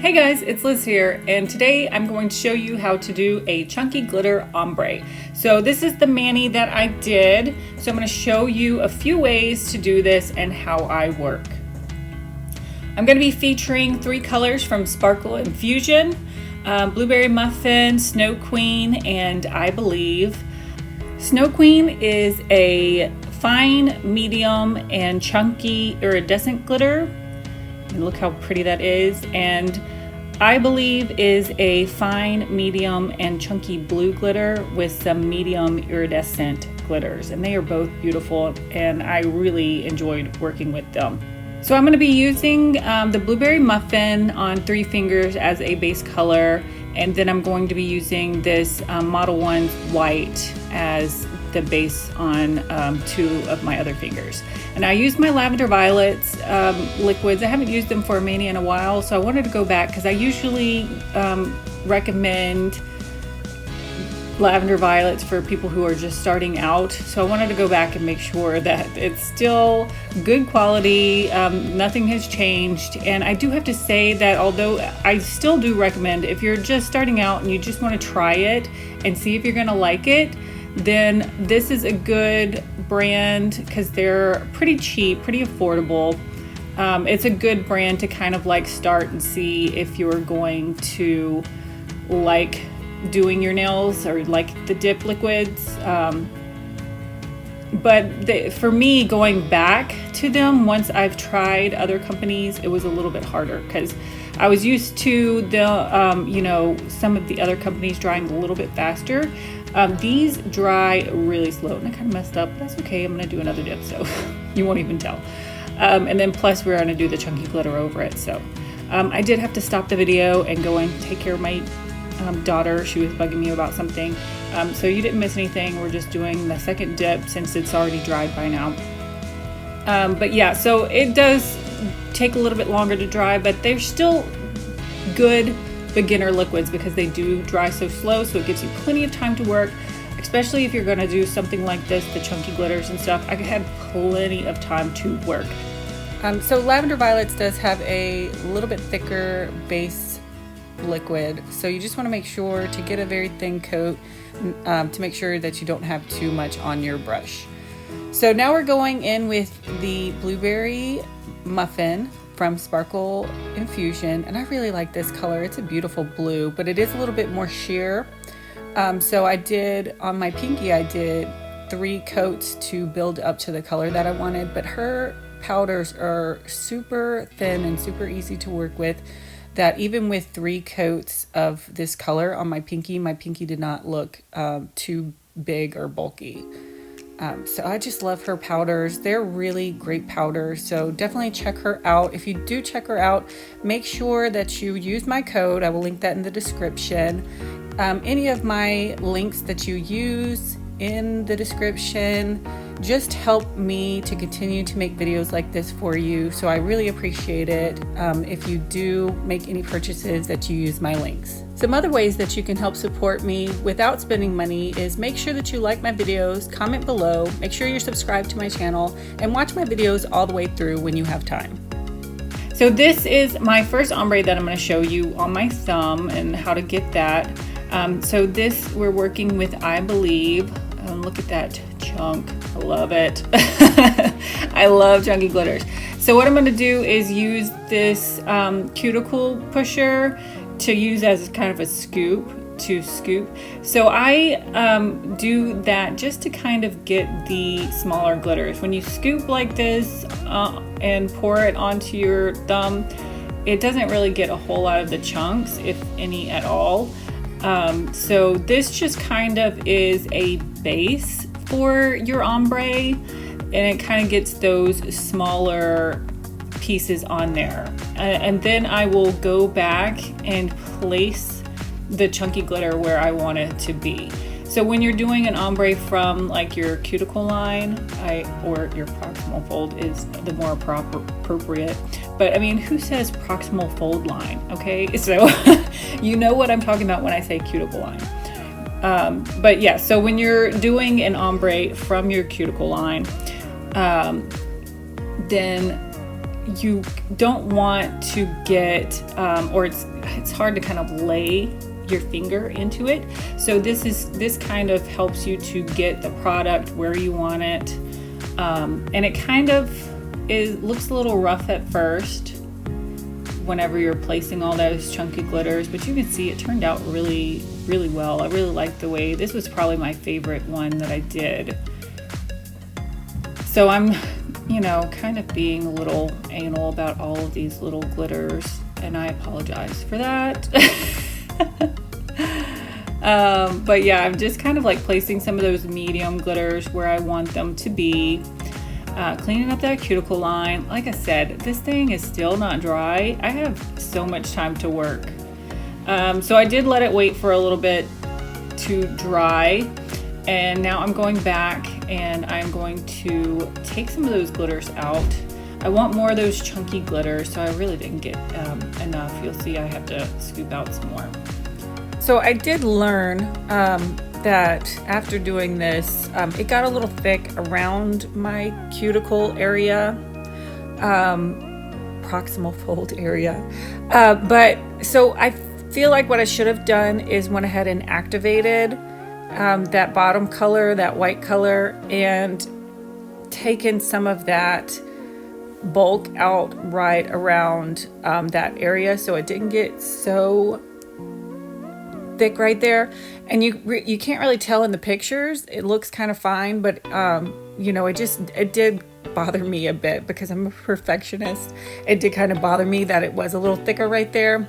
Hey guys, it's Liz here, and today I'm going to show you how to do a chunky glitter ombre. So this is the mani that I did, so I'm going to show you a few ways to do this and how I work. I'm going to be featuring 3 colors from Sparkle Infusion, Blueberry Muffin, Snow Queen, and I Believe. Snow Queen is a fine, medium, and chunky iridescent glitter. And look how pretty that is. And I Believe is a fine, medium, and chunky blue glitter with some medium iridescent glitters. And they are both beautiful, and I really enjoyed working with them. So I'm going to be using the Blueberry Muffin on 3 fingers as a base color. And then I'm going to be using this Modelones white as the base on 2 of my other fingers. And I used my Lavender Violets liquids. I haven't used them for a mani in a while, so I wanted to go back because I usually recommend Lavender Violets for people who are just starting out. So I wanted to go back and make sure that it's still good quality, nothing has changed. And I do have to say that although I still do recommend, if you're just starting out and you just want to try it and see if you're gonna like it, then this is a good brand because they're pretty cheap, pretty affordable. It's a good brand to kind of like start and see if you're going to like doing your nails or like the dip liquids. But for me, going back to them once I've tried other companies, it was a little bit harder because I was used to the some of the other companies drying a little bit faster. These dry really slow, and I kind of messed up, but that's okay. I'm going to do another dip, so you won't even tell. And then plus we're going to do the chunky glitter over it. So I did have to stop the video and go and take care of my daughter. She was bugging me about something. So you didn't miss anything. We're just doing the second dip since it's already dried by now. But yeah, so it does take a little bit longer to dry, but they're still good beginner liquids because they do dry so slow, so it gives you plenty of time to work, especially if you're going to do something like this, the chunky glitters and stuff. I had plenty of time to work. So Lavender Violets does have a little bit thicker base liquid, so you just want to make sure to get a very thin coat to make sure that you don't have too much on your brush. So now we're going in with the Blueberry Muffin from Sparkle Infusion, and I really like this color. It's a beautiful blue, but it is a little bit more sheer. So I did, on my pinky, I did 3 coats to build up to the color that I wanted, but her powders are super thin and super easy to work with, that even with 3 coats of this color on my pinky did not look too big or bulky. So I just love her powders. They're really great powders, so definitely check her out. If you do check her out, make sure that you use my code. I will link that in the description. Any of my links that you use in the description just help me to continue to make videos like this for you, so I really appreciate it if you do make any purchases that you use my links. Some other ways that you can help support me without spending money is make sure that you like my videos, comment below, make sure you're subscribed to my channel, and watch my videos all the way through when you have time. So this is my first ombre that I'm going to show you on my thumb and how to get that. So this, we're working with I Believe. Look at that chunk. I love it. I love chunky glitters. So what I'm going to do is use this cuticle pusher to use as kind of a scoop to scoop. So I do that just to kind of get the smaller glitters. When you scoop like this and pour it onto your thumb, it doesn't really get a whole lot of the chunks, if any at all. So this just kind of is a base for your ombre, and it kind of gets those smaller pieces on there. And then I will go back and place the chunky glitter where I want it to be. So when you're doing an ombre from like your cuticle line, or your proximal fold is the more appropriate. But I mean, who says proximal fold line? Okay, so you know what I'm talking about when I say cuticle line. But yeah, so when you're doing an ombre from your cuticle line, then you don't want to get, or it's hard to kind of lay your finger into it. So this kind of helps you to get the product where you want it. And it kind of looks a little rough at first whenever you're placing all those chunky glitters, but you can see it turned out really, really well. I really like the way, this was probably my favorite one that I did. So I'm, you know, kind of being a little anal about all of these little glitters, and I apologize for that. But yeah, I'm just kind of like placing some of those medium glitters where I want them to be. Cleaning up that cuticle line. Like I said, this thing is still not dry. I have so much time to work. So I did let it wait for a little bit to dry. And now I'm going back and I'm going to take some of those glitters out. I want more of those chunky glitters, so I really didn't get enough. You'll see I have to scoop out some more. So I did learn that after doing this, it got a little thick around my cuticle area, proximal fold area. But so I feel like what I should have done is went ahead and activated that bottom color, that white color, and taken some of that bulk out right around that area, so it didn't get so thick right there. And you can't really tell in the pictures. It looks kind of fine, but you know, it did bother me a bit because I'm a perfectionist. It did kind of bother me that it was a little thicker right there.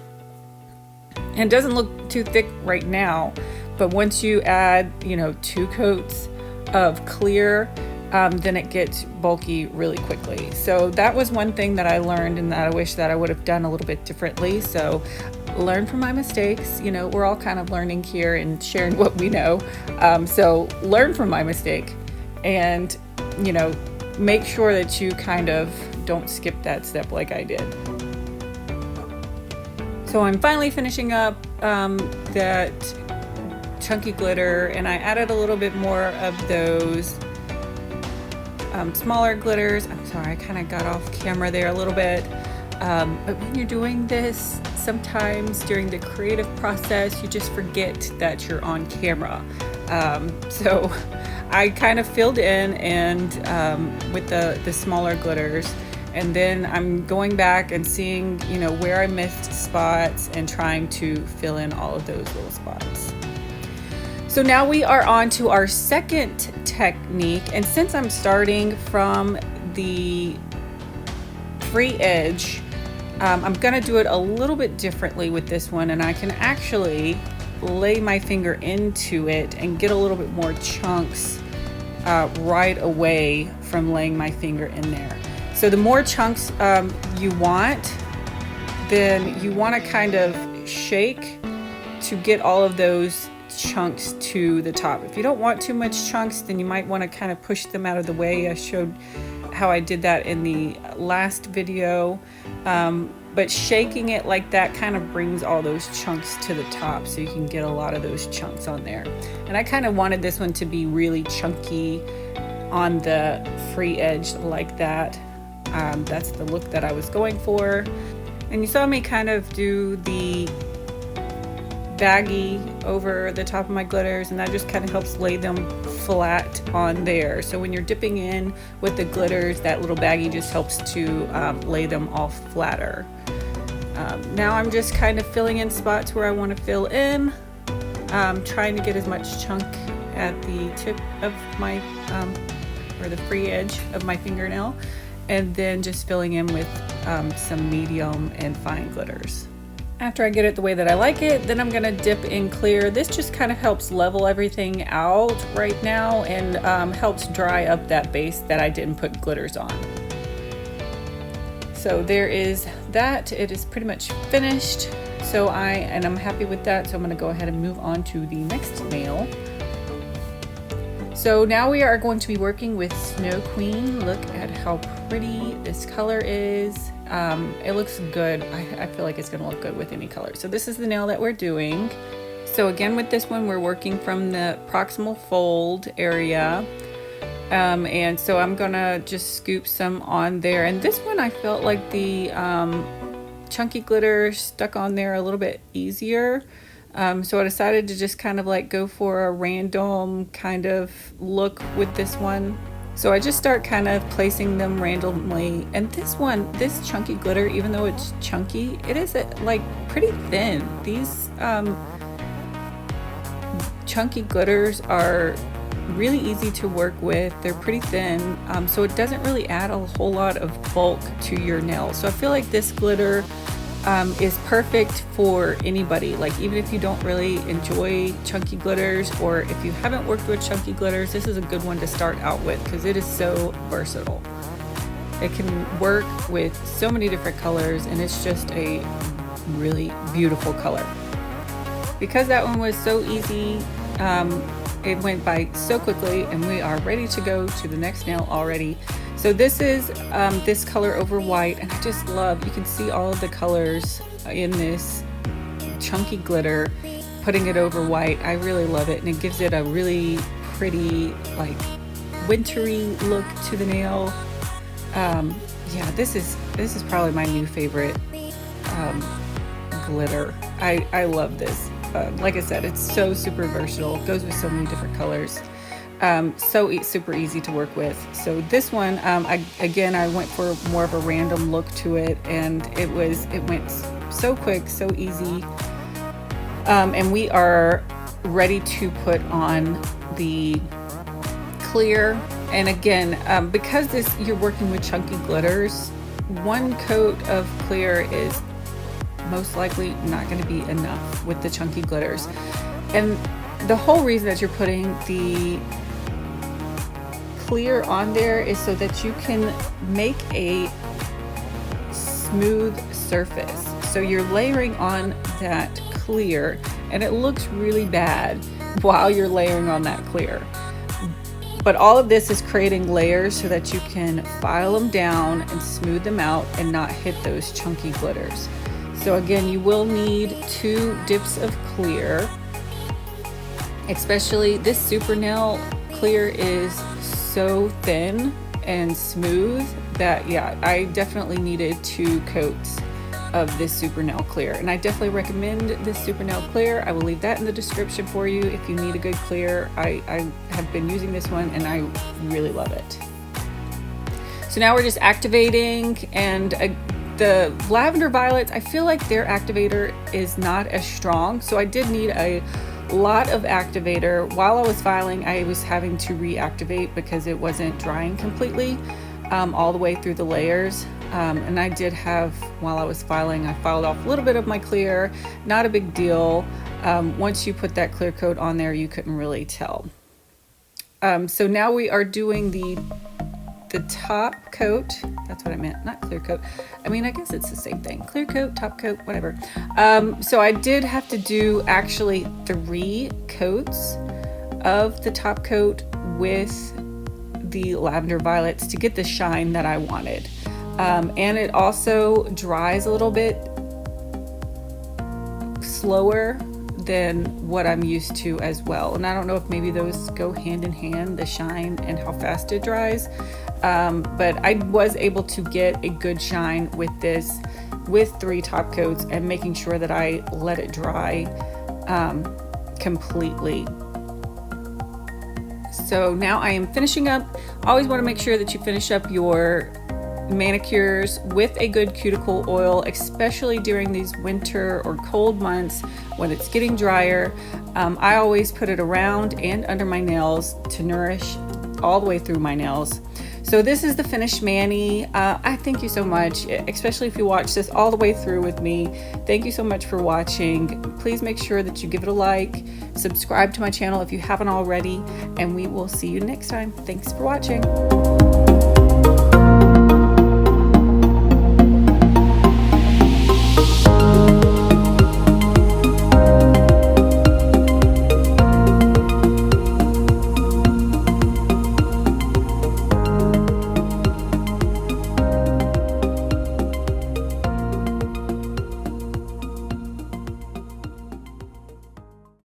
And it doesn't look too thick right now, but once you add, you know, 2 coats of clear, then it gets bulky really quickly. So that was one thing that I learned, and that I wish that I would have done a little bit differently. So learn from my mistakes. You know, we're all kind of learning here and sharing what we know. So learn from my mistake, and, you know, make sure that you kind of don't skip that step like I did. So I'm finally finishing up that chunky glitter, and I added a little bit more of those smaller glitters. I'm sorry, I kind of got off camera there a little bit. But when you're doing this, sometimes during the creative process, you just forget that you're on camera. So I kind of filled in and with the smaller glitters, and then I'm going back and seeing, you know, where I missed spots and trying to fill in all of those little spots. So now we are on to our second technique, and since I'm starting from the free edge, I'm gonna do it a little bit differently with this one, and I can actually lay my finger into it and get a little bit more chunks right away from laying my finger in there. So the more chunks you want, then you want to kind of shake to get all of those chunks to the top. If you don't want too much chunks, then you might want to kind of push them out of the way. I showed how I did that in the last video, but shaking it like that kind of brings all those chunks to the top, so you can get a lot of those chunks on there. And I kind of wanted this one to be really chunky on the free edge like that. That's the look that I was going for. And you saw me kind of do the baggy over the top of my glitters, and that just kind of helps lay them flat on there. So when you're dipping in with the glitters, that little baggy just helps to lay them all flatter. Now I'm just kind of filling in spots where I want to fill in, trying to get as much chunk at the tip of my or the free edge of my fingernail, and then just filling in with some medium and fine glitters. After I get it the way that I like it, then I'm gonna dip in clear. This just kind of helps level everything out right now, and helps dry up that base that I didn't put glitters on. So there is that. It is pretty much finished. So I'm happy with that. So I'm gonna go ahead and move on to the next nail. So now we are going to be working with Snow Queen. Look at how pretty this color is. It looks good. I feel like it's gonna look good with any color. So this is the nail that we're doing. So again, with this one, we're working from the proximal fold area. And so I'm gonna just scoop some on there. And this one I felt like the chunky glitter stuck on there a little bit easier. So I decided to just kind of like go for a random kind of look with this one. So I just start kind of placing them randomly. And this one, this chunky glitter, even though it's chunky, it is like pretty thin. These chunky glitters are really easy to work with. They're pretty thin, so it doesn't really add a whole lot of bulk to your nails. So I feel like this glitter is perfect for anybody. Like even if you don't really enjoy chunky glitters, or if you haven't worked with chunky glitters, this is a good one to start out with because it is so versatile. It can work with so many different colors, and it's just a really beautiful color. Because that one was so easy, it went by so quickly, and we are ready to go to the next nail already. So this is this color over white, and I just love, you can see all of the colors in this chunky glitter, putting it over white. I really love it, and it gives it a really pretty, like wintry look to the nail. Yeah, this is probably my new favorite glitter. I love this. Like I said, it's so super versatile. It goes with so many different colors. Super easy to work with. So this one, I went for more of a random look to it, and it went so quick, so easy. And we are ready to put on the clear. And again, because you're working with chunky glitters, one coat of clear is most likely not going to be enough with the chunky glitters. And the whole reason that you're putting the clear on there is so that you can make a smooth surface. So you're layering on that clear, and it looks really bad while you're layering on that clear. But all of this is creating layers so that you can file them down and smooth them out and not hit those chunky glitters. So again, you will need 2 dips of clear. Especially this SuperNail clear is so thin and smooth that, yeah, I definitely needed 2 coats of this SuperNail clear. And I definitely recommend this SuperNail clear. I will leave that in the description for you if you need a good clear. I have been using this one, and I really love it. So now we're just activating, and the lavender violets, I feel like their activator is not as strong, so I did need a lot of activator. While I was filing, I was having to reactivate because it wasn't drying completely all the way through the layers. And I did have, while I was filing, I filed off a little bit of my clear. Not a big deal. Once you put that clear coat on there, you couldn't really tell. So now we are doing the top coat. That's what I meant, not clear coat. I mean, I guess it's the same thing. Clear coat, top coat, whatever. So I did have to do actually 3 coats of the top coat with the lavender violets to get the shine that I wanted. And it also dries a little bit slower than what I'm used to as well. And I don't know if maybe those go hand in hand, the shine and how fast it dries. But I was able to get a good shine with this, with 3 top coats, and making sure that I let it dry completely. So now I am finishing up. Always want to make sure that you finish up your manicures with a good cuticle oil, especially during these winter or cold months when it's getting drier. I always put it around and under my nails to nourish all the way through my nails. So this is the finished mani. I thank you so much, especially if you watch this all the way through with me. Thank you so much for watching. Please make sure that you give it a like, subscribe to my channel if you haven't already, and we will see you next time. Thanks for watching.